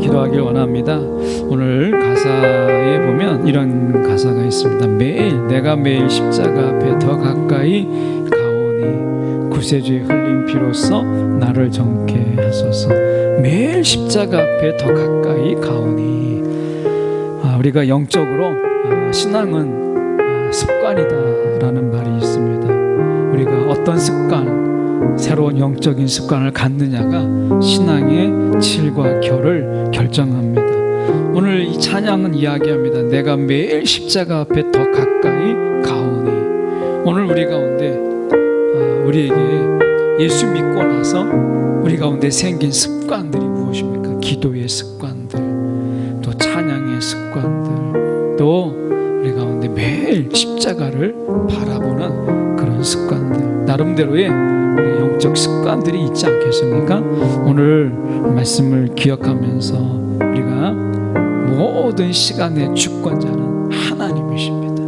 기도하길 원합니다. 오늘 가사에 보면 이런 가사가 있습니다. 내가 매일 십자가 앞에 더 가까이 가오니 구세주의 흘린 피로써 나를 정케 하소서. 매일 십자가 앞에 더 가까이 가오니, 우리가 영적으로 신앙은 습관이다라는 말이 있습니다. 우리가 어떤 습관, 새로운 영적인 습관을 갖느냐가 신앙의 질과 결을 결정합니다. 오늘 이 찬양은 이야기합니다. 내가 매일 십자가 앞에 더 가까이 가오니. 오늘 우리 가운데 우리에게 예수 믿고 나서 우리 가운데 생긴 습관들이 무엇입니까? 기도의 습관들, 또 찬양의 습관들, 또 우리 가운데 매일 십자가를 바라보는 그런 습관들, 나름대로의 영적 습관들이 있지 않겠습니까? 오늘 말씀을 기억하면서 우리가 모든 시간의 주권자는 하나님이십니다.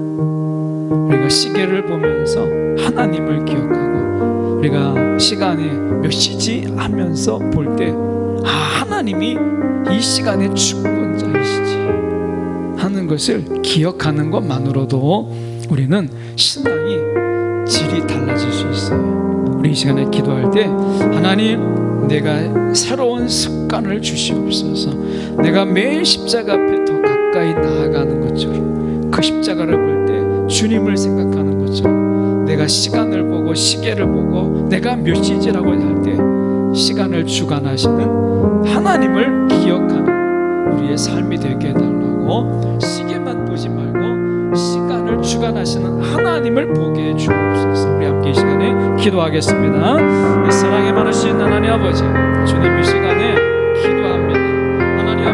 우리가 시계를 보면서 하나님을 기억하고, 우리가 시간에 몇 시지 하면서 볼 때 하나님이 이 시간의 주권자이시지 하는 것을 기억하는 것만으로도 우리는 신앙이 질이 달라질 수 있어요. 우리 이 시간에 기도할 때 하나님, 내가 새로운 습관을 주시옵소서. 내가 매일 십자가 앞에 더 가까이 나아가는 것처럼, 그 십자가를 볼 때 주님을 생각하는 것처럼, 내가 시간을 보고 시계를 보고 내가 몇 시지라고 할 때 시간을 주관하시는 하나님을 기억하는 우리의 삶이 되게 해달라고, 시계만 보지 말고 시간을 주관하시는 하나님을 보게 해주옵소서. 우리 함께 이 시간에 기도하겠습니다. 사랑에 많으신 하나님 아버지, 주님 이 시간에 기도합니다. 하나님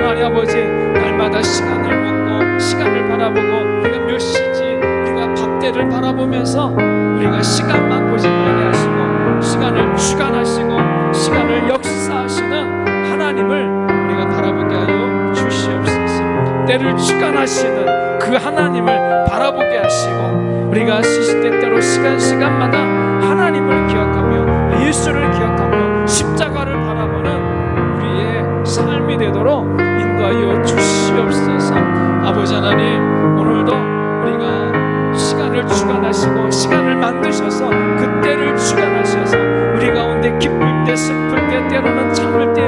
하나님 아버지, 날마다 시간을 묻고 시간을 바라보고 우리가 몇 시지, 우리가 밥때를 바라보면서 우리가 시간만 보지 말게 하시고 시간을 주관하시고 시간을 역사하시는 하나님을 우리가 바라보게 하여 주시옵소서. 때를 주관하시는 그 하나님을 바라보게 하시고 우리가 시시때때로 시간마다 하나님을 기억하며 예수를 기억하며 십자가를 바라보는 우리의 삶이 되도록 인도하여 주시옵소서. 아버지 하나님, 오늘도 우리가 시간을 주관하시고 시간을 만드셔서 그 때를 주관하셔서 우리 가운데 기쁠 때 슬플 때 때로는 참을 때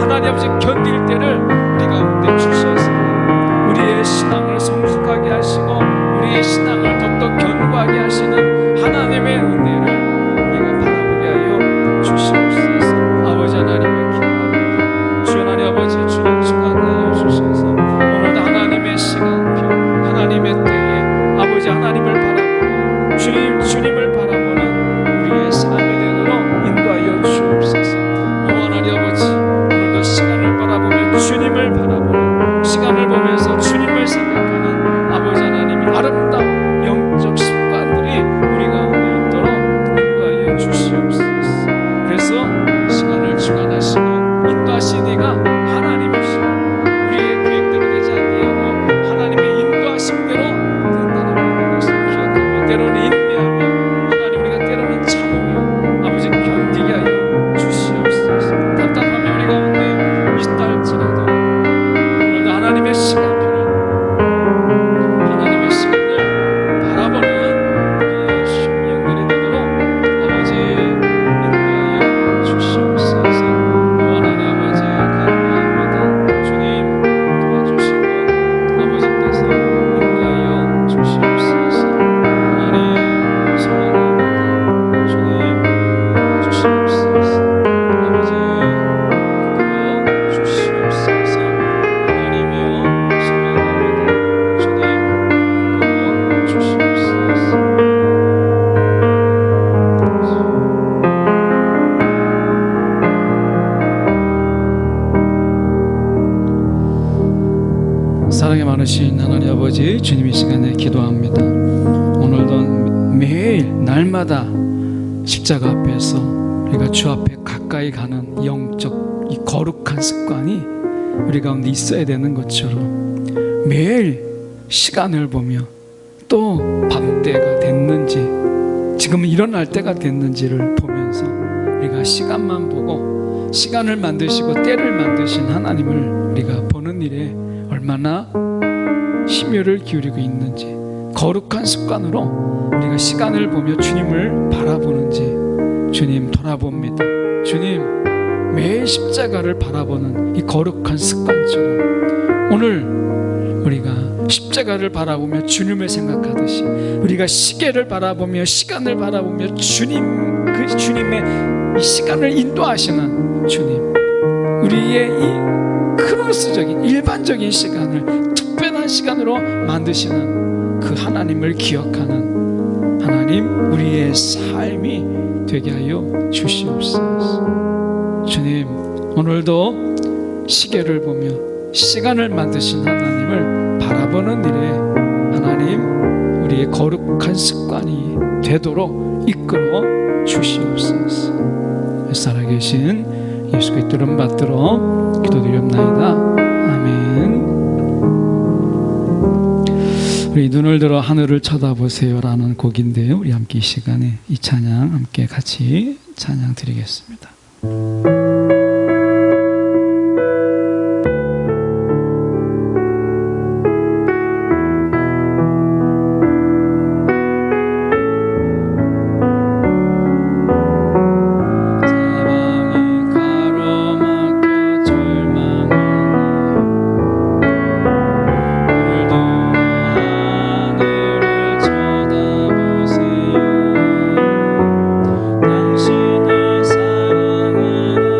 하나님 아버지 견딜 때를 우리 가운데 주셔서 우리의 신앙을 성숙하게 하시고 우리의 신앙을 더욱 견고하게 하시는 하나님의 은혜를 우리가 바라보게 하여 주시옵소서. 아버지 하나님을 기도합니다. 주여 하나님 아버지, 주님 주관하여 주셔서 오늘도 하나님의 시간표 하나님의 때에 아버지 하나님을 바라보고 주님을 바라보는 우리의 삶이 되도록 인도하여 주옵소서. 하나님 아버지, 오늘도 시간을 바라보며 주님을 바라보는 시간을 보면서 주님을 생각하는 아버지 하나님의 아름다운 영적 습관들이 우리 가운데 있도록 인도하여 주시옵소서. 그래서 시간을 주관하시고 인도하시니가 하나님이시고 우리의 계획대로 되지 않게 하고 하나님의 인도하심대로 된다는 것을 기억하며 때로는 인내하며 하나님 우리가 때로는 참으며 아버지 견디게 하여 주시옵소서. 답답하며 우리 가운데 있다 할지라도 오늘도 하나님의 시간표를 하나님의 시간을 바라보는 우리의 심령들이 되도록 아버지 인도하여 주시옵소서. 하나님 아버지 간구합니다. 주님 도와주시고 아버지께서 인도하여 주시옵소서. 하나님 사랑합니다. 주님 도와주시옵소서. 아버지 이끌어 주시옵소서. 하나님이여 사랑합니다. 주님 이끌어 주시옵소서. 사랑이 많으신 하나님 아버지, 주님 이 시간에 기도합니다. 오늘도 매일 날마다 십자가 앞에서 우리가 주 앞에 가까이 가는 영적 이 거룩한 습관이 우리 가운데 있어야 되는 것처럼 매일 시간을 보며 또 밤때가 됐는지 지금은 일어날 때가 됐는지를 보면서 우리가 시간만 보고 시간을 만드시고 때를 만드신 하나님을 우리가 보는 일에 얼마나 심혈을 기울이고 있는지, 거룩한 습관으로 우리가 시간을 보며 주님을 바라보는지 주님 돌아봅니다. 주님, 매일 십자가를 바라보는 이 거룩한 습관처럼 오늘 우리가 십자가를 바라보며 주님을 생각하듯이 우리가 시계를 바라보며 시간을 바라보며 주님의 이 시간을 인도하시는 주님, 우리의 이 크로스적인 일반적인 시간을 특별한 시간으로 만드시는 그 하나님을 기억하는 하나님, 우리의 삶이 되게 하여 주시옵소서. 주님, 오늘도 시계를 보며 시간을 만드신 하나님을 바라보는 일에 하나님, 우리의 거룩한 습관이 되도록 이끌어 주시옵소서. 살아계신 예수 그리스도 이름 받들어 기도드렸나이다. 아멘. 우리 눈을 들어 하늘을 쳐다보세요 라는 곡인데요, 우리 함께 이 시간에 이 찬양 함께 같이 찬양 드리겠습니다. 당신의 사랑은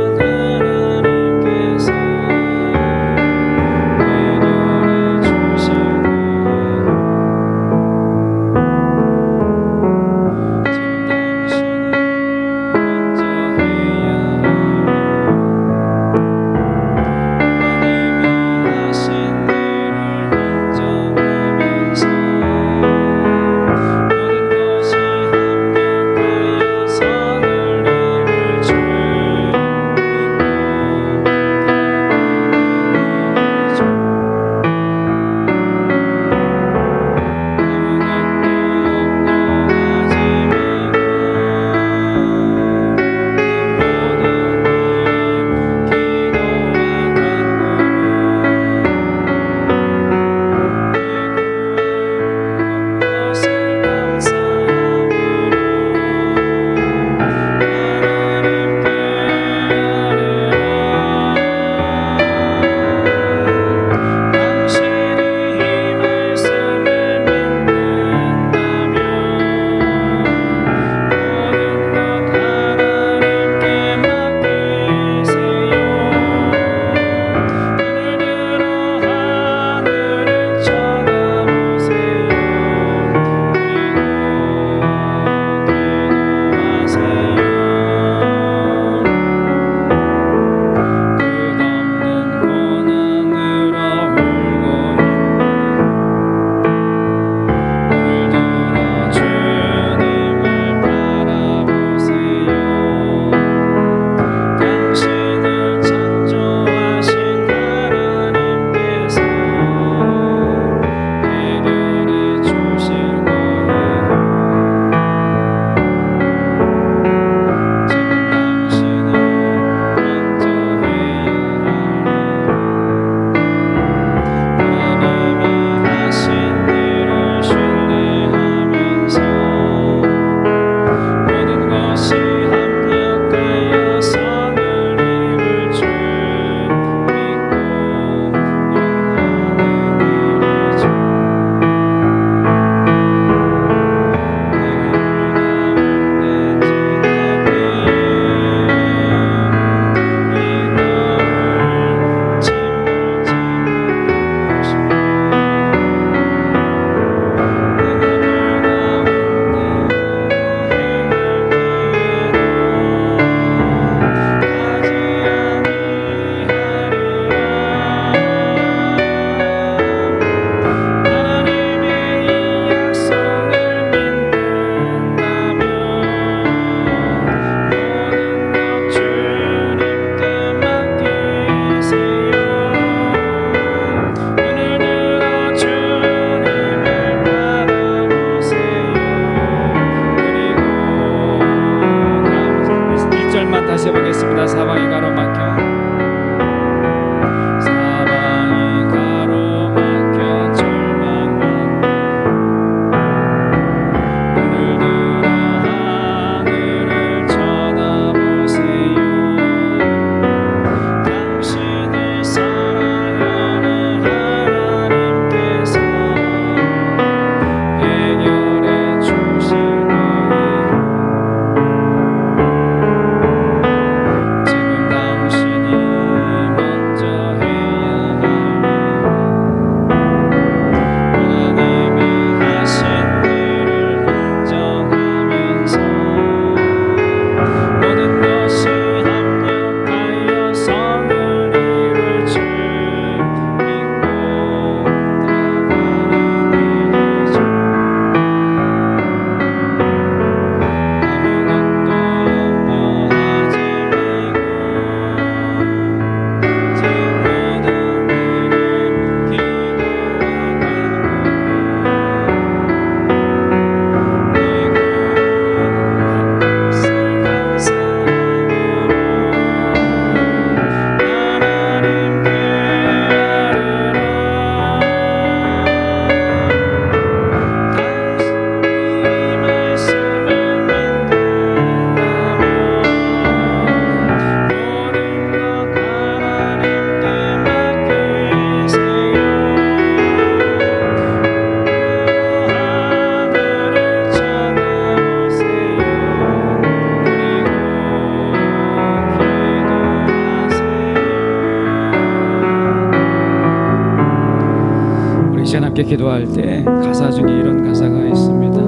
시간 함께 기도할 때 가사 중에 이런 가사가 있습니다.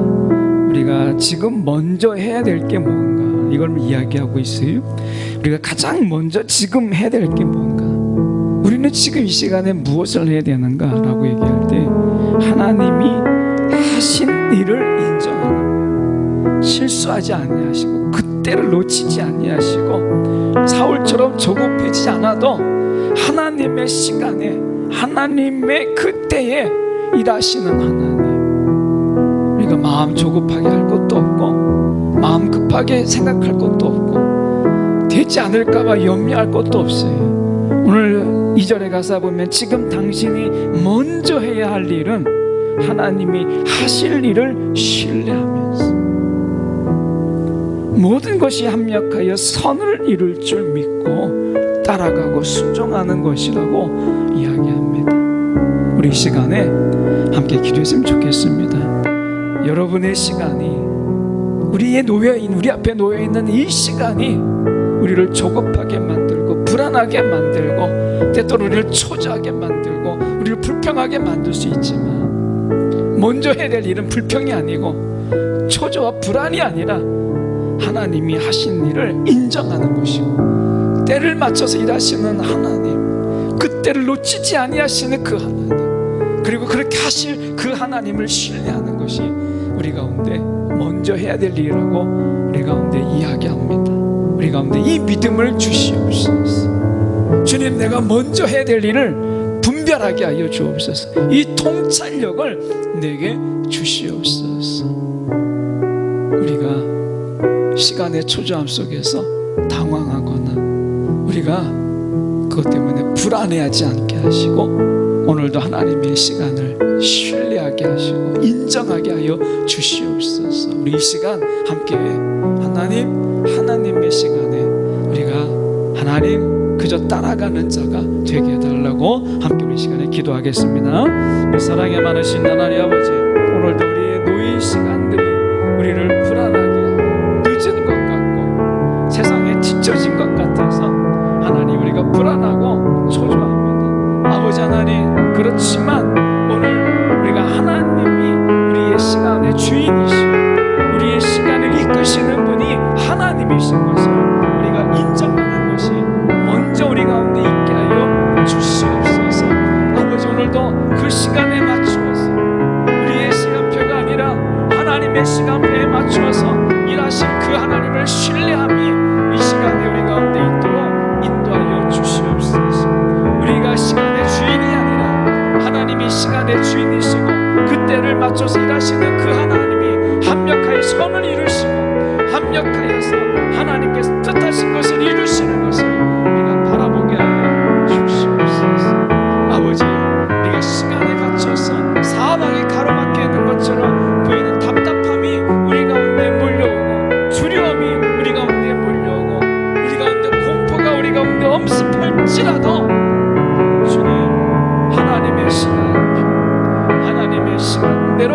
우리가 지금 먼저 해야 될 게 뭔가, 이걸 이야기하고 있어요. 우리가 가장 먼저 지금 해야 될 게 뭔가, 우리는 지금 이 시간에 무엇을 해야 되는가 라고 얘기할 때 하나님이 하신 일을 인정하는 거예요. 실수하지 아니하시고 그때를 놓치지 아니하시고 사울처럼 조급해지지 않아도 하나님의 시간에, 하나님의 그때에 일하시는 하나님, 우리가 마음 조급하게 할 것도 없고 마음 급하게 생각할 것도 없고 되지 않을까 봐 염려할 것도 없어요. 오늘 2절의 가사 보면 지금 당신이 먼저 해야 할 일은 하나님이 하실 일을 신뢰하면서 모든 것이 합력하여 선을 이룰 줄 믿고 따라가고 순종하는 것이라고 이야기합니다. 우리 이 시간에 함께 기도했으면 좋겠습니다. 여러분의 시간이, 우리의 놓여있는, 우리 앞에 놓여있는 이 시간이 우리를 조급하게 만들고 불안하게 만들고 때때로 우리를 초조하게 만들고 우리를 불평하게 만들 수 있지만, 먼저 해야 될 일은 불평이 아니고 초조와 불안이 아니라 하나님이 하신 일을 인정하는 것이고 때를 맞춰서 일하시는 하나님, 그 때를 놓치지 아니하시는 그 하나님, 그리고 그렇게 하실 그 하나님을 신뢰하는 것이 우리 가운데 먼저 해야 될 일이라고 우리 가운데 이야기합니다. 우리 가운데 이 믿음을 주시옵소서. 주님, 내가 먼저 해야 될 일을 분별하게 하여 주옵소서. 이 통찰력을 내게 주시옵소서. 우리가 시간의 초조함 속에서 당황하거나 우리가 그것 때문에 불안해하지 않게 하시고 오늘도 하나님의 시간을 신뢰하게 하시고 인정하게 하여 주시옵소서. 우리 이 시간 함께 하나님의 시간에 우리가 하나님 그저 따라가는 자가 되게 해달라고 함께 우리 시간에 기도하겠습니다. 우리 사랑에 많으신 하나님 아버지, 오늘도 우리의 노이 시간들이 우리를 불안하게 늦은 것 같고 세상에 뒤처진 것 같아서 하나님 우리가 불안하고 초조합니다. 아버지 하나님, 그렇지만 오늘 우리가 하나님이 우리의 시간의 주인이시고 우리의 시간을 이끄시는 분이 하나님이신 것을 우리가 인정하는 것이 먼저 우리 가운데 있게 하여 주시옵소서. 아버지, 오늘도 그 시간에 맞추어서 우리의 시간표가 아니라 하나님의 시간표에 맞추어서 일하신 그 하나님을 신뢰함이 이 시간에 우리 가운데 있도록 인도하여 주시옵소서. 우리가 시간의 주인이 아니라 하나님이 시간의 주인이시고 그때를 맞춰서 일하시는 그 하나님이 합력하여 선을 이루시고 합력하여서 하나님께서 뜻하신 것을 이루시는 것을 우리가 바라보게 하여 주시옵소서. 아버지, 우리가 시간에 갇혀서 사방에 가로막혀 있는 것처럼 보이는 답답함이 우리 가운데 몰려오고 두려움이 우리 가운데 몰려오고 우리 가운데 공포가 우리 가운데 엄습할지라도 주님, 하나님의 시간대로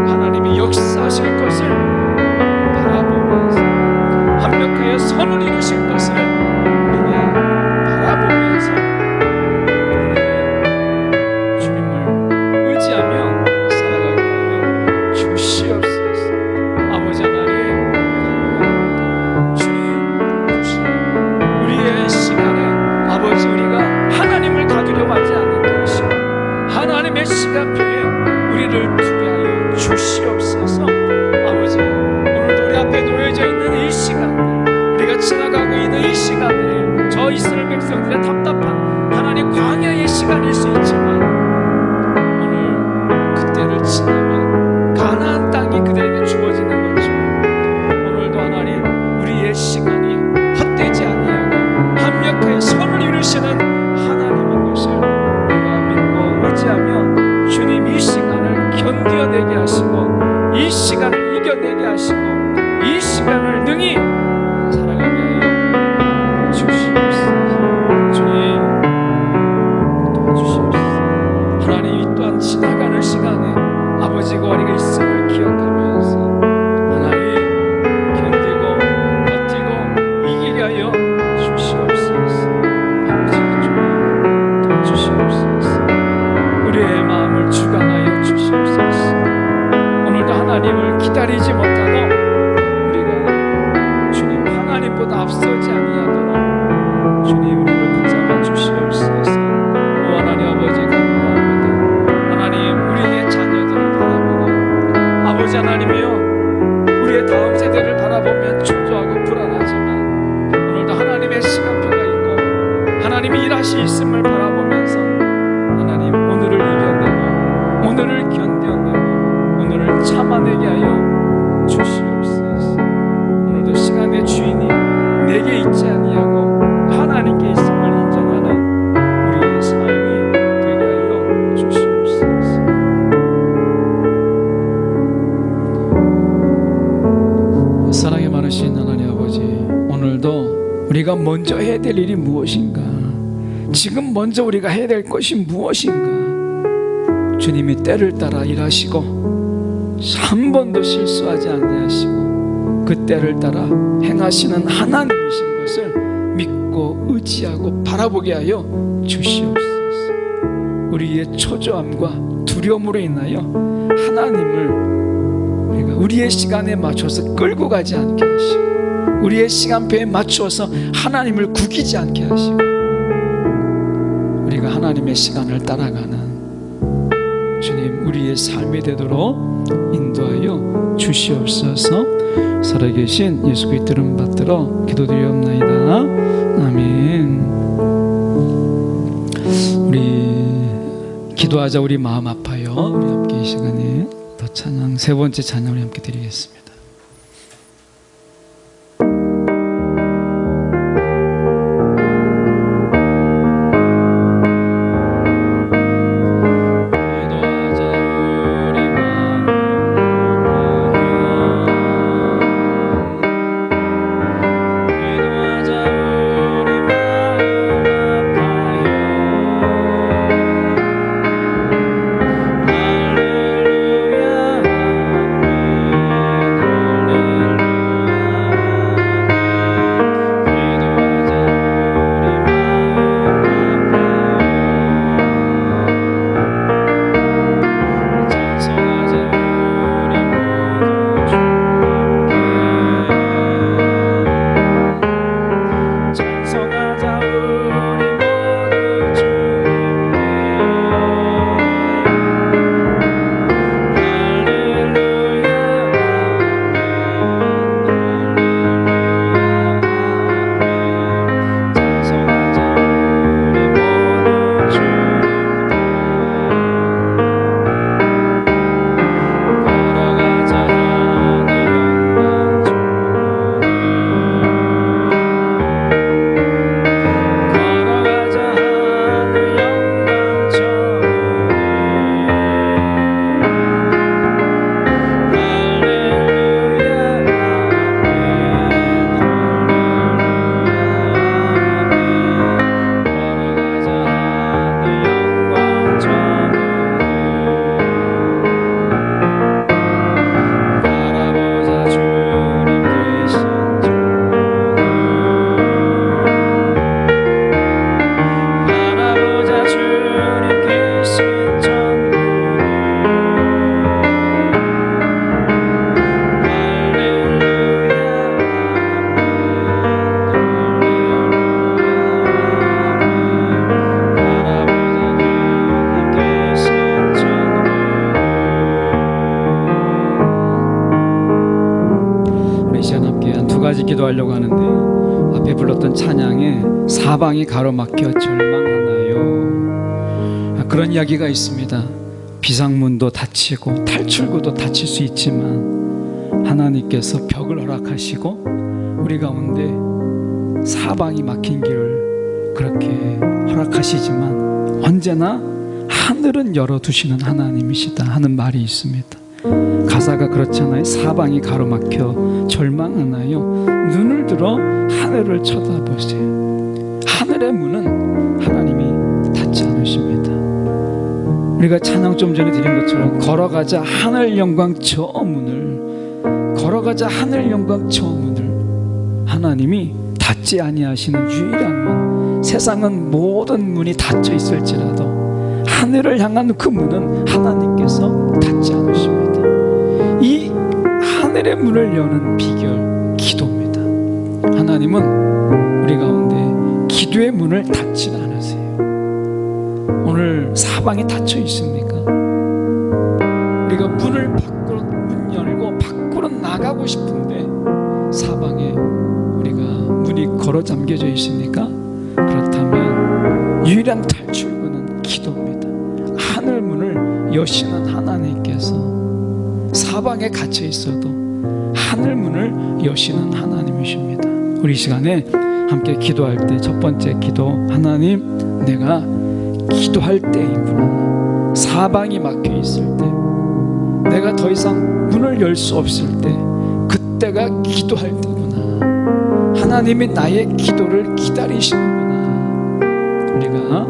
하나님이 역사하실 것을 바라보면서 합력하여 선을 이루실 것을 우리가 바라보면서 주님을 의지하며 살아가게 하여 주시옵소서. 아버지 하나님, 주님 우리의 시간에 아버지 우리가 하나님을 가두려고 하지 않는 것이고 하나님의 시간표에 우리를 두게 하여 주시옵소서. 아버지, 오늘도 우리 앞에 놓여져 있는 이 시간들, 우리가 지나가고 있는 이 시간들이 저 이스라엘 백성들의 답답한 하나님 광야의 시간일 수 있지만 오늘 그때를 지나면 가나안 땅이 그들에게 주어지는 것처럼 오늘도 하나님 우리의 시간이 헛되지 아니하고 합력하여 선을 이루시는 하나님인 것을 우리가 믿고 의지하며 주님 이 시간을 견뎌내게 하시고 이 시간을 이겨내게 하시고 이 시간을 능히 살아가게 하여 주시옵소서. 주님 도와주시옵소서. 하나님, 이 또한 지나가는 시간에 아버지가 우리가 있음을 기억하면서 하나님 견디고 버티고 이기게 하여 주시옵소서. 아버지, 주님 도와주시옵소서. 우리의 하나님을 기다리지 못하고 우리가 주님 하나님보다 앞서지 아니하도록 주님 우리를 붙잡아 주시옵소서. 오 하나님 아버지 감사합니다. 하나님 우리의 자녀들을 바라보고 아버지 하나님이여 우리의 다음 세대를 바라보면 초조하고 불안하지만 오늘도 하나님의 시간표가 있고 하나님이 일하시 있음을 바라보면서 하나님 오늘을 이겨내고 오늘을 견뎌내고 오늘을 참아내게 하여 주시옵소서. 오늘도 시간의 주인이 내게 있지 아니하고 하나님께 있음을 인정하는 우리의 삶이 되게 하여 주시옵소서. 사랑이 많으신 하나님 아버지, 오늘도 우리가 먼저 해야 될 일이 무엇인가, 지금 먼저 우리가 해야 될 것이 무엇인가, 주님이 때를 따라 일하시고 한 번도 실수하지 아니하시고 그 때를 따라 행하시는 하나님이신 것을 믿고 의지하고 바라보게 하여 주시옵소서. 우리의 초조함과 두려움으로 인하여 하나님을 우리가 우리의 시간에 맞춰서 끌고 가지 않게 하시고 우리의 시간표에 맞추어서 하나님을 구기지 않게 하시고 우리가 하나님의 시간을 따라가는 주님 우리의 삶이 되도록 인도하여 주시옵소서. 살아계신 예수 그리스도 이름 받들어 기도드리옵나이다. 아멘. 우리 기도하자. 우리 마음 아파요. 우리 함께 이 시간에 더 찬양, 세 번째 찬양 우리 함께 드리겠습니다. 기도하려고 하는데 앞에 불렀던 찬양에 사방이 가로막혀 절망하나요? 그런 이야기가 있습니다. 비상문도 닫히고 탈출구도 닫힐 수 있지만 하나님께서 벽을 허락하시고 우리 가운데 사방이 막힌 길을 그렇게 허락하시지만 언제나 하늘은 열어두시는 하나님이시다 하는 말이 있습니다. 가사가 그렇잖아요. 사방이 가로막혀 절망하나요? 눈을 들어 하늘을 쳐다보세요. 하늘의 문은 하나님이 닫지 않으십니다. 우리가 찬양 좀 전에 드린 것처럼 걸어가자 하늘 영광 저 문을, 걸어가자 하늘 영광 저 문을 하나님이 닫지 아니하시는 유일한 문. 세상은 모든 문이 닫혀 있을지라도 하늘을 향한 그 문은 하나님께서 닫지 않으십니다. 이 하늘의 문을 여는 비결, 기도입니다. 하나님은 우리 가운데 기도의 문을 닫지 않으세요. 오늘 사방이 닫혀 있습니까? 우리가 문을 밖으로 문 열고 밖으로 나가고 싶은데 사방에 우리가 문이 걸어 잠겨져 있습니까? 그렇다면 유일한 탈출구는 기도입니다. 하늘 문을 여시는 하나님께서 사방에 갇혀 있어도 하늘 문을 여시는 하나님이십니다. 우리 시간에 함께 기도할 때 첫 번째 기도, 하나님, 내가 기도할 때이구나. 사방이 막혀 있을 때, 내가 더 이상 문을 열 수 없을 때, 그때가 기도할 때구나. 하나님이 나의 기도를 기다리시는구나. 우리가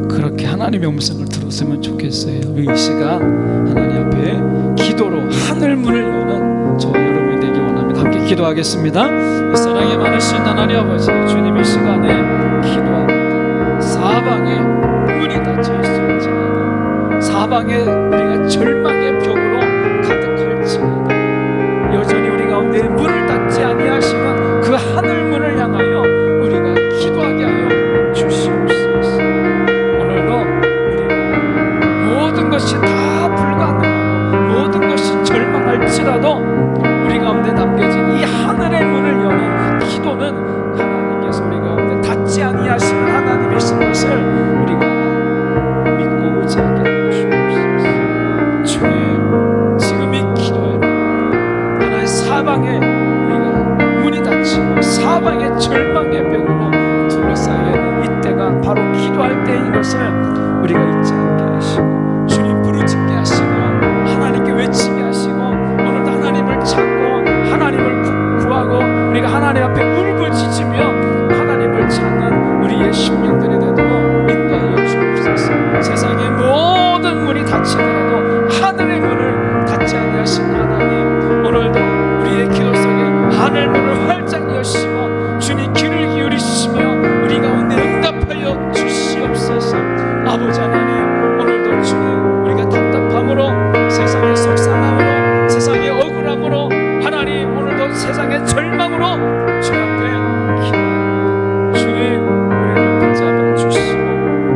그렇게 하나님의 음성을 들었으면 좋겠어요. 이 시간 하나님 앞에 기도로 하늘 문을 여는 저와 여러분이 되기 원합니다. 함께 기도하겠습니다. 사랑에 많으신 하나님 아버지, 주님 이 시간에 기도합니다. 사방에 문이 닫혀 있을지라도, 사방에 우리가 절망의 벽으로 가득할지라도 여전히 우리 가운데 문을 닫지 아니하시는 그 하늘 문을 향하여 우리가 기도하게 하여 주시옵소서. 오늘도 우리가 모든 것이 다 불가능하고 모든 것이 절망할지라도 우리 가운데 남겨진 이 하늘의 문을 여는 기도는 하나님께서 우리 가운데 닫지 아니하시는 하나님이신 것을 우리가 믿고 의지하게 하여 주옵소서. 주님, 지금 이 기도할 때 하나의 사방에 우리가 문이 닫히고 사방에 절망의 벽으로 둘러싸여 있는 이때가 바로 기도할 때인 것을 우리가 잊지 않게 하시고 주님 부르짖게 하시고 하나님께 외치게 하시고 오늘도 하나님을 찾고 하나님을 구하고 우리가 하나님 앞에 울부짖으며 하나님을 찾는 우리의 심령들이 되도록 인도하여 주옵소서. 세상의 모든 문이 닫히더라도 하늘의 문을 닫지 아니하신 하나님, 오늘도 우리의 기도 속에 하늘 문을 활짝 여시고 주님 귀를 기울이시며 우리 가운데 응답하여 주시옵소서. 아버지 하나님, 오늘도 주님 우리가 답답함으로, 세상의 속상함으로, 세상의 억울함으로, 하나님 오늘도 세상의 절망으로 주 앞에 기도합니다. 주님, 우리를 붙잡아 주시고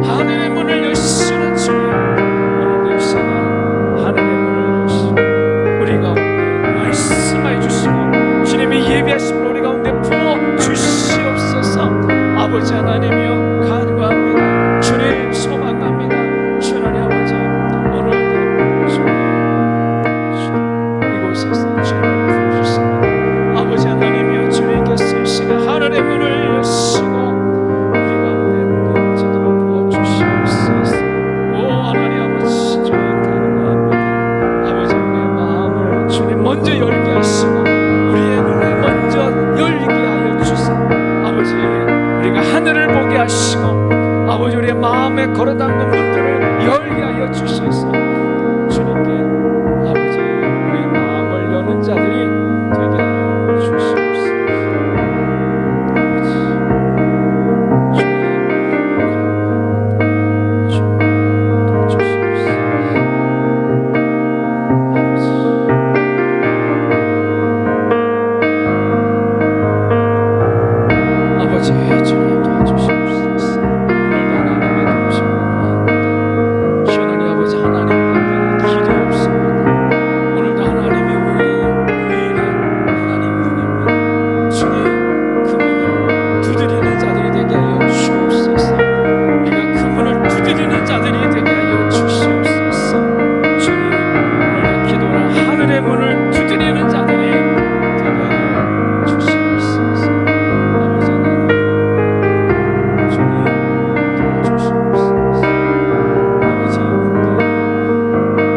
하늘의 문을 여시는 주님, 오늘도 이 시간 하늘의 문을 여시고 우리 가운데 말씀하여 주시고 주님이 예비하심으로 우리 가운데 부어 주시옵소서. 아버지 하나님이여 간구합니다. 주님 소망합니다. 주 하나님 아버지, 오늘도 주님 이곳에서 주님을 부어주십니다. 아버지 하나님이여, 주님께서 이 시간 하늘의 문을 여시고 우리 가운데 넘치도록 부어주시옵소서. 오 하나님 아버지, 주님 간구합니다. 아버지, 우리의 마음을 주님 먼저 열게 하시고 우리의 눈을 먼저 열리게 하여 주세요. 아버지, 우리가 하늘을 보게 하시고 아버지, 우리의 마음에 걸어담는 문들을 열게 하여 주셔서 주님께 아버지 우리의 마음을 여는 자들이 되게 하여 주시옵소서. 아버지, 주님 도와주시옵소서. 아버지, 주님 도와주시옵소서. 오늘도 하나님의 도우심을 구합니다. 주님 아버지, 하나님 밖에는 길이 없습니다. 오늘도 하나님의 유일한 하나님 문입니다. 주님, 그 문을 두드리는 자들이 되게 하여 주옵소서. 우리가 그 문을 두드리는 자들이 되게 하여 주시옵소서. 주님, 오늘의 기도는 하늘의 문을 두드리는 자들이 되게 하여 주시옵소서. 아버지 하나님, 주님 도와주시옵소서. 아버지 인도하여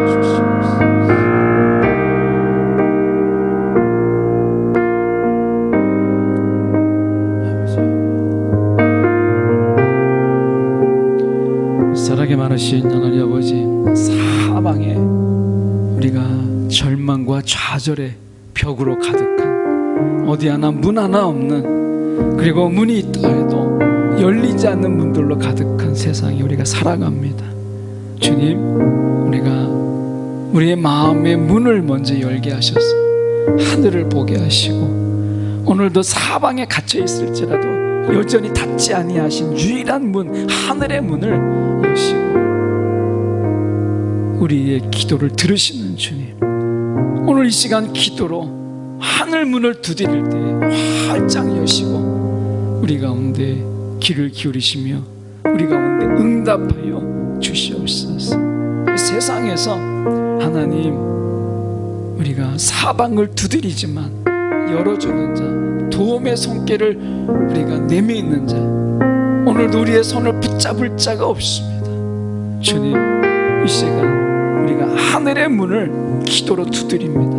주시옵소서. 아버지, 사랑에 많으신 하나님 아버지, 사방에 우리가 절망과 좌절의 벽으로 가득한, 어디 하나 문 하나 없는, 그리고 문이 있다 해도 열리지 않는 문들로 가득한 세상에 우리가 살아갑니다. 주님, 우리가 우리의 마음의 문을 먼저 열게 하셔서 하늘을 보게 하시고, 오늘도 사방에 갇혀 있을지라도 여전히 닫지 아니하신 유일한 문, 하늘의 문을 여시고 우리의 기도를 들으시는 주님, 오늘 이 시간 기도로 하늘 문을 두드릴 때 활짝 여시고 우리 가운데 귀를 기울이시며 우리 가운데 응답하여 주시옵소서. 세상에서 하나님, 우리가 사방을 두드리지만 열어주는 자, 도움의 손길을 우리가 내미는 자, 오늘도 우리의 손을 붙잡을 자가 없습니다. 주님, 이 시간 우리가 하늘의 문을 기도로 두드립니다.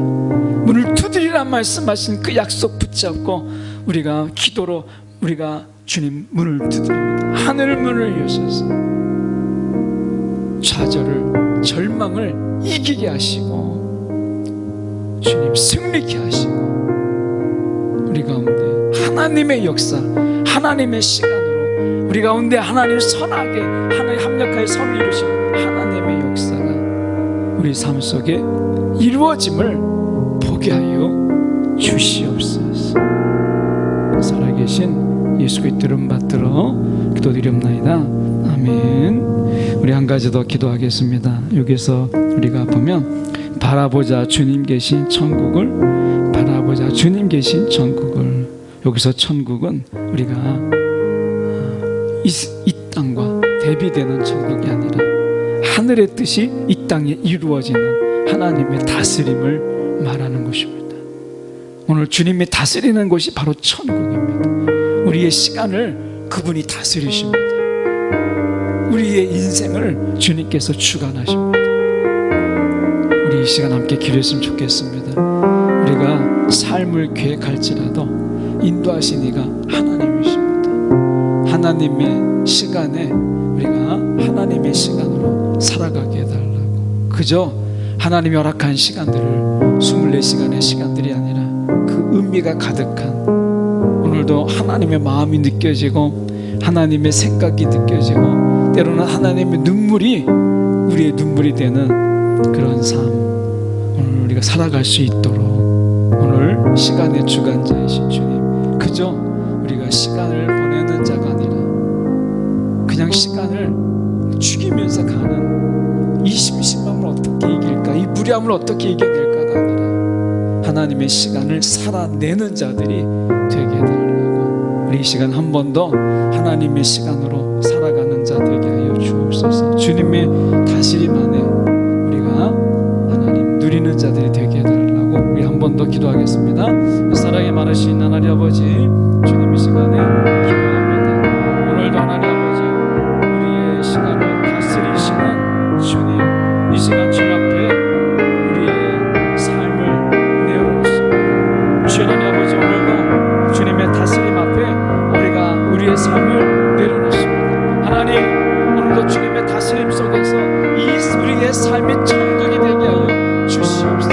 문을 두드리란 말씀하신 그 약속 붙잡고 우리가 기도로 우리가 주님 문을 두드립니다. 하늘 문을 여셔서 좌절을, 절망을 이기게 하시고 주님 승리케 하시고 우리 가운데 하나님의 역사, 하나님의 시간으로 우리 가운데 하나님 선하게 하나님 합력하여 선을 이루시는 하나님의 역사가 우리 삶 속에 이루어짐을 보게 하여 주시옵소서. 살아계신 예수 그리스도 이름 받들어 기도드리옵나이다. 아멘. 우리 한 가지 더 기도하겠습니다. 여기서 우리가 보면 바라보자 주님 계신 천국을, 바라보자 주님 계신 천국을. 여기서 천국은 우리가 이 땅과 대비되는 천국이 아니라 하늘의 뜻이 이 땅에 이루어지는 하나님의 다스림을 말하는 것입니다. 오늘 주님이 다스리는 곳이 바로 천국입니다. 우리의 시간을 그분이 다스리십니다. 우리의 인생을 주님께서 주관하십니다. 우리 이 시간 함께 기도했으면 좋겠습니다. 우리가 삶을 계획할지라도 인도하신 이가 하나님이십니다. 하나님의 시간에 우리가 하나님의 시간으로 살아가게 해달라고. 그저 하나님이 허락한 시간들을 24시간의 시간들이 아니라 그 의미가 가득한, 오늘도 하나님의 마음이 느껴지고 하나님의 생각이 느껴지고 때로는 하나님의 눈물이 우리의 눈물이 되는 그런 삶, 오늘 우리가 살아갈 수 있도록 오늘 시간의 주관자이신 주님, 그저 우리가 시간을 보내는 자가 아니라 그냥 시간을 죽이면서 가는 이 심심함을 어떻게 이길까, 이 무리함을 어떻게 이겨낼까가 아니라 하나님의 시간을 살아내는 자들이 되게 해달라고. 우리 이 시간 한 번 더 하나님의 시간으로 살아가는 자 되게 하여 주옵소서. 주님의 다스림 안에 우리가 하나님 누리는 자들이 되게 해달라고 우리 한 번 더 기도하겠습니다. 사랑이 많으신 하나님 아버지, 주님 이 시간에 기도합니다. 오늘도 하나님 아버지, 우리의 시간을 다스리시는 주님, 이 시간 주님 앞에 우리의 삶을 내어놓습니다. 주 하나님 아버지, 오늘도 주님의 다스림 앞에 우리가 우리의 삶을 내려놓습니다. 하나님, 오늘도 주님의 다스림 속에서 우리의 삶이 천국이 되게 하여 주시옵소서.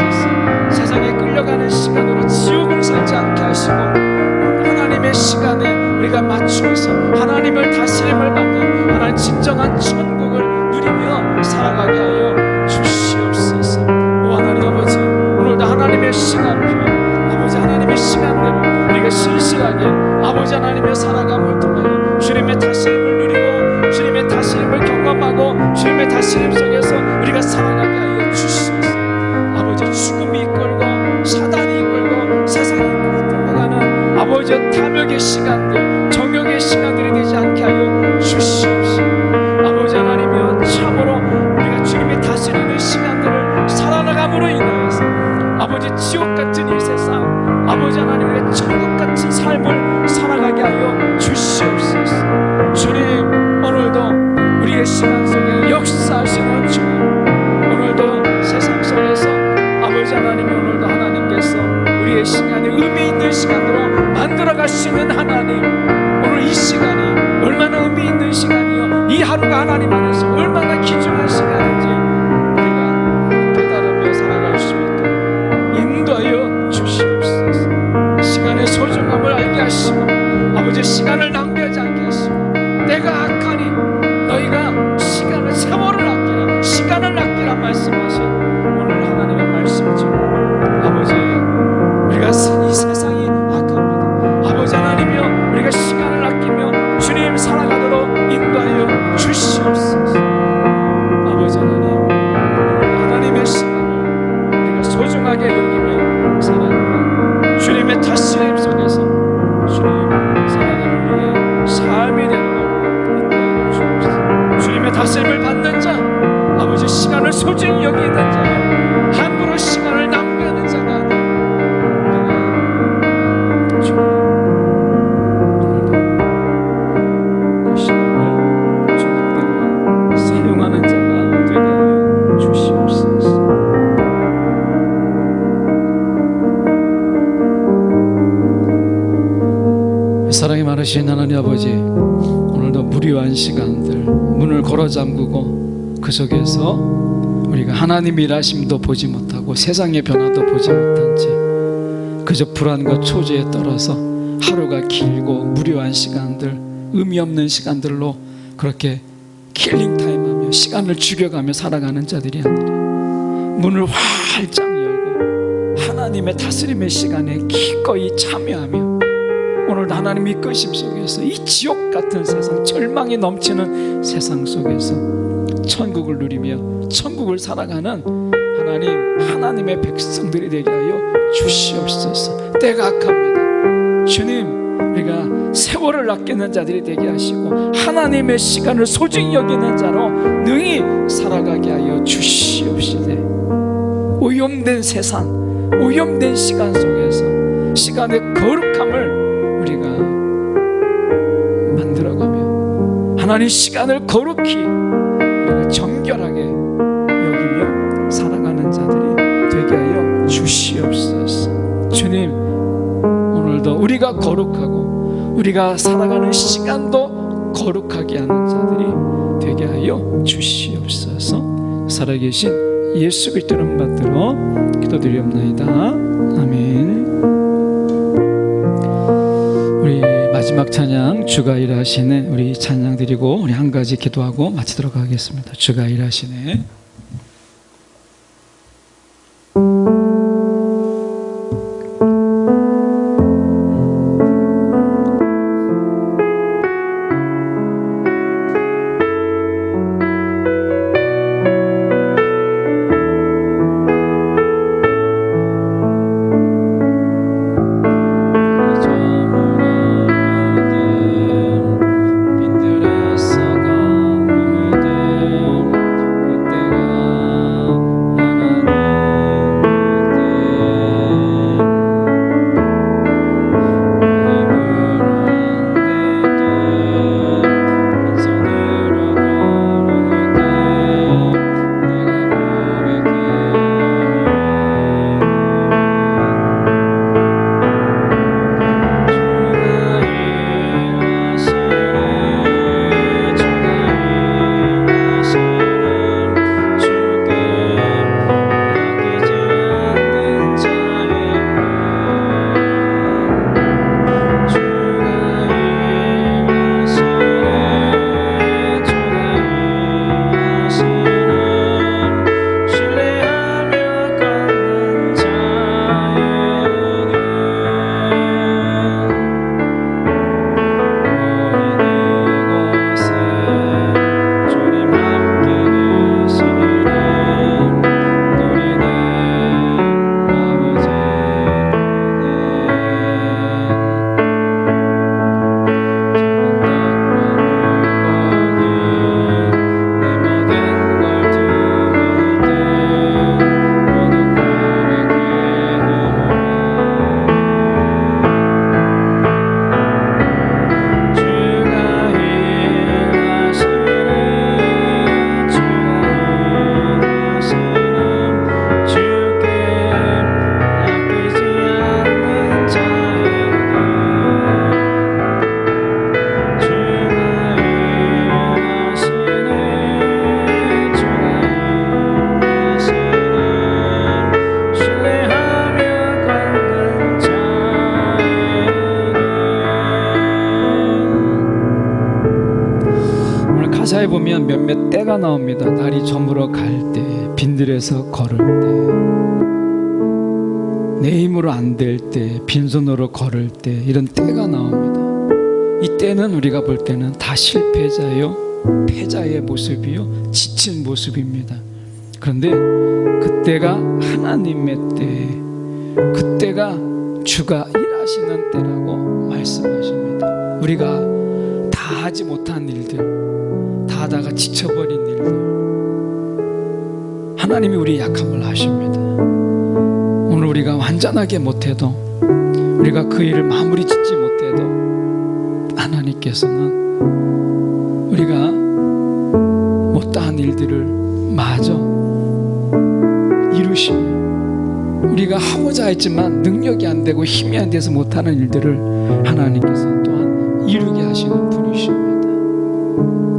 세상에 끌려가는 시간으로 지옥을 살지 않게 하시고 하나님의 시간에 우리가 맞추어서 하나님을 다스림을 받는 하나님 진정한 천국을 누리며 살아가게 하여 주시옵소서. 오 하나님 아버지, 오늘도 하나님의 시간표, 아버지 하나님의 시간대로 우리가 신실하게 아버지 하나님의 살아감을 통하여 주님의 다스림을 누리고 주님의 다스림을 경험하고 주님의 다스림 속에서 우리가 살아가게 하여 주시옵소서. 아버지, 죽음이 이끌고 사단이 이끌고 세상이 이끌어가는 아버지 탐욕의 시간들, 정욕의 시간들이 되지 않게 하여 주시옵소서. 아버지 하나님이여, 참으로 우리가 주님이 다스리는 시간들을 살아나감으로 인하여서 아버지 지옥 같은 이 세상, 아버지 하나님 우리가 천국 같은 삶을 살아가게 하여 주시옵소서. 주님, 오늘도 우리의 시간 속에 역사하시는 주님, 오늘도 세상 속에서 아버지 하나님, 오늘도 하나님께서 우리의 시간이 의미 있는 시간으로 만들어 가시는 하나님, 오늘 이 시간이 얼마나 의미 있는 시간이요, 이 하루가 하나님 안에서 얼마나 귀중한 시간인지 우리가 깨달으며 살아갈 수 있도록 인도하여 주시옵소서. 시간의 소중함을 알게 하시고 아버지 시간을 낭비하지 않게 하시고, 내가 악하니 너희가 시간을, 세월을 아끼라, 시간을 아끼라 말씀하신 오늘 하나님의 말씀처럼 아버지 시간을 소중히 여기는 자요, 함부로 시간을 낭비하는 자가 아니라 주님, 오늘도 그 시간을 주님대로 사용하는 자가 되게 하여 주시옵소서. 사랑이 많으신 하나님 아버지, 오늘도 무료한 시간들 문을 걸어 잠그고 그 속에서 우리가 하나님의 일하심도 보지 못하고 세상의 변화도 보지 못한 채 그저 불안과 초조에 떨어서 하루가 길고 무료한 시간들, 의미 없는 시간들로 그렇게 킬링타임하며 시간을 죽여가며 살아가는 자들이 아니라 문을 활짝 열고 하나님의 다스림의 시간에 기꺼이 참여하며 오늘 하나님의 이끄심 속에서 이 지옥 같은 세상, 절망이 넘치는 세상 속에서 천국을 누리며 천국을 살아가는 하나님의 백성들이 되게 하여 주시옵소서. 때가 악합니다. 주님, 우리가 세월을 아끼는 자들이 되게 하시고 하나님의 시간을 소중히 여기는 자로 능히 살아가게 하여 주시옵시되, 오염된 세상, 오염된 시간 속에서 시간의 거룩함을 우리가 만들어가며 하나님 시간을 거룩히 우리가 정결하게 여기며 살아가는 자들이 되게 하여 주시옵소서. 주님, 오늘도 우리가 거룩하고 우리가 살아가는 시간도 거룩하게 하는 자들이 되게 하여 주시옵소서. 살아계신 예수 그리스도 이름 받들어 기도드리옵나이다. 아멘. 우리 마지막 찬양, 주가 일하시네, 우리 찬양 드리고 우리 한 가지 기도하고 마치도록 하겠습니다. 주가 일하시네. 가사에 보면 몇몇 때가 나옵니다. 날이 저물어 갈 때, 빈들에서 걸을 때, 내 힘으로 안 될 때, 빈손으로 걸을 때, 이런 때가 나옵니다. 이 때는 우리가 볼 때는 다 실패자요, 패자의 모습이요, 지친 모습입니다. 그런데 그때가 하나님의 때, 그때가 주가 일하시는 때라고 말씀하십니다. 우리가 다 하지 못한 일들, 다 하다가 지쳐버린 일들, 하나님이 우리의 약함을 아십니다. 오늘 우리가 완전하게 못해도, 우리가 그 일을 마무리 짓지 못해도 하나님께서는 우리가 못다한 일들을 마저 이루시며, 우리가 하고자 했지만 능력이 안 되고 힘이 안 돼서 못하는 일들을 하나님께서 또한 이루게 하시는 분이십니다.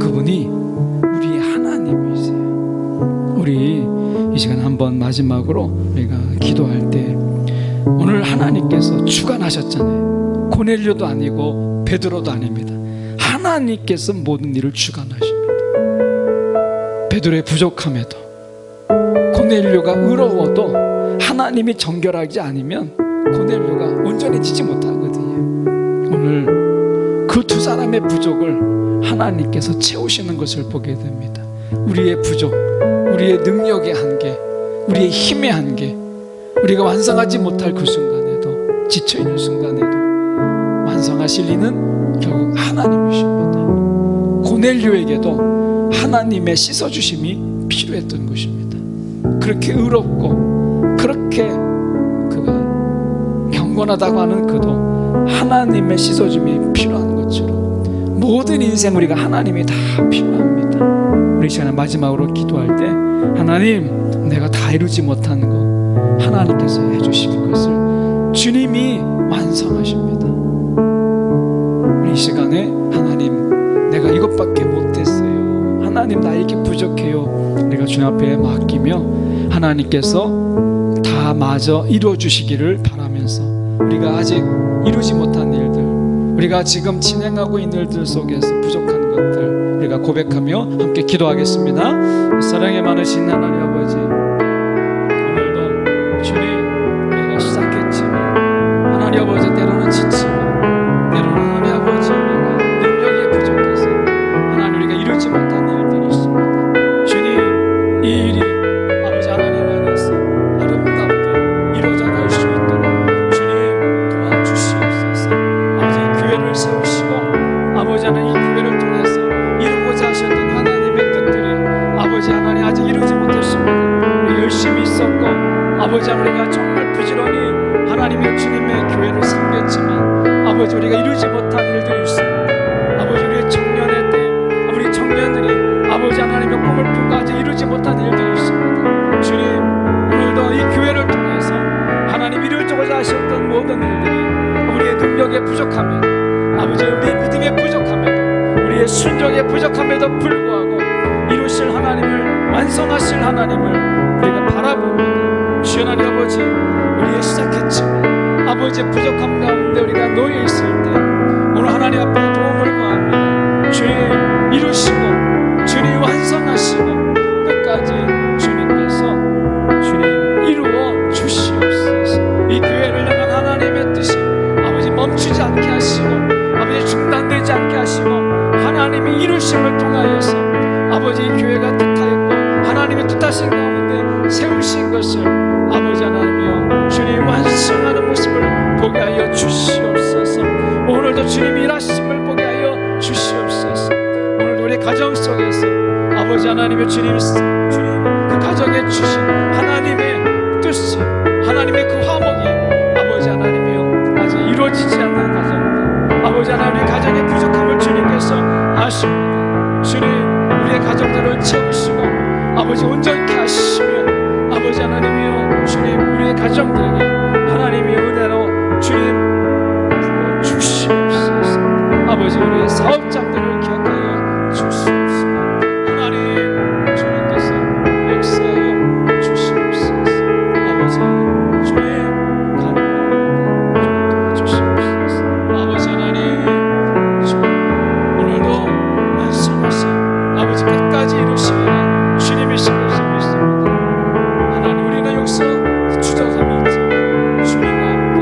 그분이 우리의 하나님이세요. 우리 이 시간 한번 마지막으로 우리가 기도할 때, 오늘 하나님께서 주관하셨잖아요. 고넬료도 아니고 베드로도 아닙니다. 하나님께서 모든 일을 주관하십니다. 베드로의 부족함에도, 고넬료가 의로워도 하나님이 정결하지 않으면 고넬료가 온전해지지 못하거든요. 오늘 그 두 사람의 부족을 하나님께서 채우시는 것을 보게 됩니다. 우리의 부족, 우리의 능력의 한계, 우리의 힘의 한계, 우리가 완성하지 못할 그 순간에도, 지쳐있는 순간에도 완성하실 이는 결국 하나님이십니다. 고넬료에게도 하나님의 씻어주심이 필요했던 것입니다. 그렇게 의롭고 그렇게 그가 경건하다고 하는 그도 하나님의 씻어줌이 필요한 것처럼 모든 인생 우리가 하나님이 다 필요합니다. 우리 시간에 마지막으로 기도할 때, 하나님, 내가 다 이루지 못한 것 하나님께서 해주신 것을 주님이 완성하십니다. 우리 이 시간에 하나님, 내가 이것밖에 못했어요, 하나님 나에게 부족해요, 우리가 주님 앞에 맡기며 하나님께서 다 마저 이루어주시기를 바라면서, 우리가 아직 이루지 못한 일들, 우리가 지금 진행하고 있는 일들 속에서 부족한 것들 우리가 고백하며 함께 기도하겠습니다. 사랑에 많으신 하나님 아버지, 오늘도 주님, 우리가 시작했지만 하나님 아버지 때로는 지치고, 때로는 하나님 아버지 우리가 능력이 부족해서 하나님 우리가 이루지 못한 일들이 있습니다. 주님, 이 일이 아버지 하나님 안에서 아름답게 이루어져 갈 수 있도록 주님 도와주시옵소서. 아버지 교회를 세우시고, 아버지 하나님 이 교회를 통해서 이루고자 하셨던 하나님의 뜻들이 아버지 하나님 아직 이루지 못했습니다. 우리 열심히 있었고, 아버지 우리가 정말 부지런히 하나님의 주님의 교회를 섬겼지만 아버지 우리가 이루지 못한 일들이 있습니다. 아버지 우리의 청년의 때, 우리 청년들이 아버지 하나님의 꿈을 품고 아직 이루지 못한 일들이 있습니다. 주님, 오늘도 이 교회를 통해서 하나님 이루고자 하셨던 모든 일들이 우리의 능력에 부족함에도, 아버지 우리의 믿음에 부족함에도, 우리의 순종에 부족함에도 불구하고 이루실 하나님을, 완성하실 하나님을 우리가 바라봅니다. 주여 하나님 아버지, 우리의 시작했지만 아버지 부족함 가운데 우리가 놓여 있을 때 오늘 하나님 앞에 도움을 구합니다. 주님 이루시고, 주님 완성하시고, 끝까지 주님께서 주님 이루어 주시옵소서. 이 교회를 향한 하나님의 뜻이 아버지 멈추지 않게 하시고, 아버지 중단되지 않게 하시고, 하나님이 이루심을 통하여서 아버지 이 교회가 뜻하였고 하나님의 뜻하신 가운데 세우신 것을 아버지 하나님이여 주님 완성하는 모습을 보게 하여 주시옵소서. 오늘도 주님이 일하심을 보게 하여 주시옵소서. 오늘도 우리 가정 속에서 아버지 하나님의 주님 그 가정에 주신 하나님의 뜻이, 하나님의 그 화목이 아버지 하나님이여 아직 이루어지지 않는 가정들, 아버지 하나님의 가정의 부족함을 주님께서 아십니다. 주님 우리의 가정들을 채우시고 아버지 온전케 하시며, 아버지 하나님이여 주님 우리의 가정들에게 하나님의 은혜로 주님 부어주시옵소서. 아버지 우리의 사업장들을 기억하여 주시옵소서. 하나님 주님께서 역사하여 주시옵소서. 아버지 주님 가능한 주시옵소서. 아버지 하나님 주님 오늘도 말씀하신 아버지 끝까지 이루시는 주님이신 것을 믿습니다. 하나님 우리는 여기서 주저함이 있지만 주님과 함께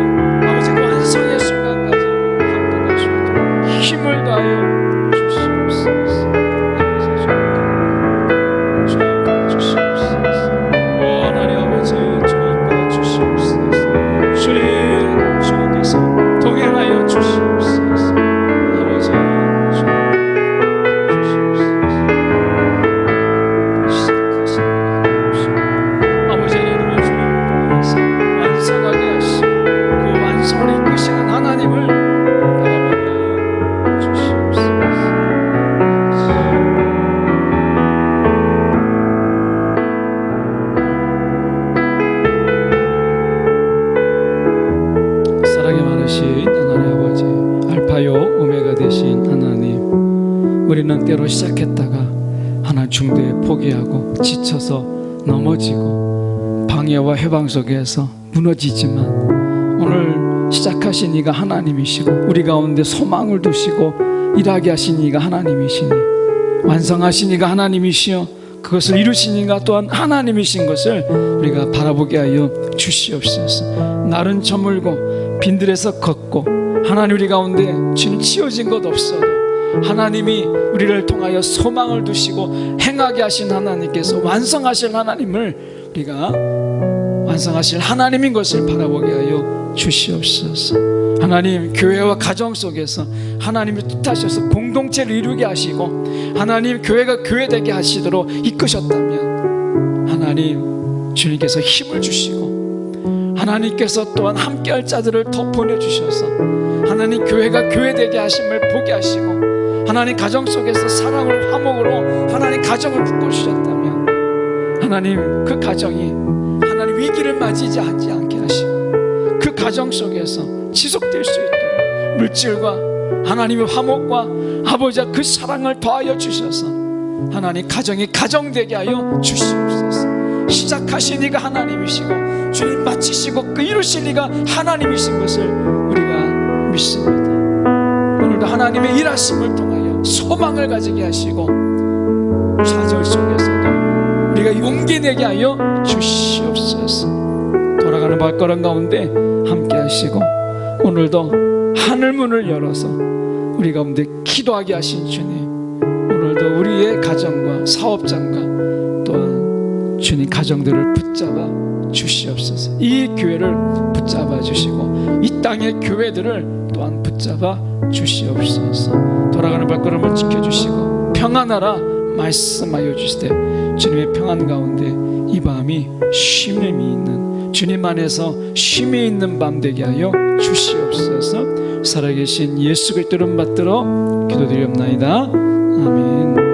아버지 그 완성의 순간까지 함께 갈 수 있도록 힘을 다하여 우리는 때로 시작했다가 하나 중도에 포기하고 지쳐서 넘어지고 방해와 해방 속에서 무너지지만, 오늘 시작하신 이가 하나님이시고 우리 가운데 소망을 두시고 일하게 하신 이가 하나님이시니, 완성하신 이가 하나님이시여 그것을 이루신 이가 또한 하나님이신 것을 우리가 바라보게 하여 주시옵소서. 날은 저물고 빈들에서 걷고 하나님 우리 가운데 주님 치워진 것 없어도 하나님이 우리를 통하여 소망을 두시고 행하게 하신 하나님께서 완성하실 하나님을, 우리가 완성하실 하나님인 것을 바라보게 하여 주시옵소서. 하나님, 교회와 가정 속에서 하나님이 뜻하셔서 공동체를 이루게 하시고 하나님 교회가 교회되게 하시도록 이끄셨다면, 하나님 주님께서 힘을 주시고 하나님께서 또한 함께할 자들을 더 보내주셔서 하나님 교회가 교회되게 하심을 보게 하시고 하나님 가정 속에서 사랑을 화목으로 하나님 가정을 묶어주셨다면, 하나님 그 가정이 하나님 위기를 맞이하지 않게 하시고 그 가정 속에서 지속될 수 있도록 물질과 하나님의 화목과 아버지와 그 사랑을 더하여 주셔서 하나님 가정이 가정되게 하여 주시옵소서. 시작하신 이가 하나님이시고 주님 마치시고 그 이루실 이가 하나님이신 것을 우리가 믿습니다. 오늘도 하나님의 일하심을 통하여 소망을 가지게 하시고 좌절 속에서도 우리가 용기 내게 하여 주시옵소서. 돌아가는 발걸음 가운데 함께 하시고 오늘도 하늘문을 열어서 우리 가운데 기도하게 하신 주님, 오늘도 우리의 가정과 사업장과 또한 주님 가정들을 붙잡아 주시옵소서. 이 교회를 붙잡아 주시고 이 땅의 교회들을 또한 붙잡아 주시옵소서. 돌아가는 발걸음을 지켜주시고 평안하라 말씀하여 주시되 주님의 평안 가운데 이 밤이 쉼이 있는, 주님 안에서 쉼이 있는 밤 되게 하여 주시옵소서. 살아계신 예수 그리스도를 받들어 기도드리옵나이다. 아멘.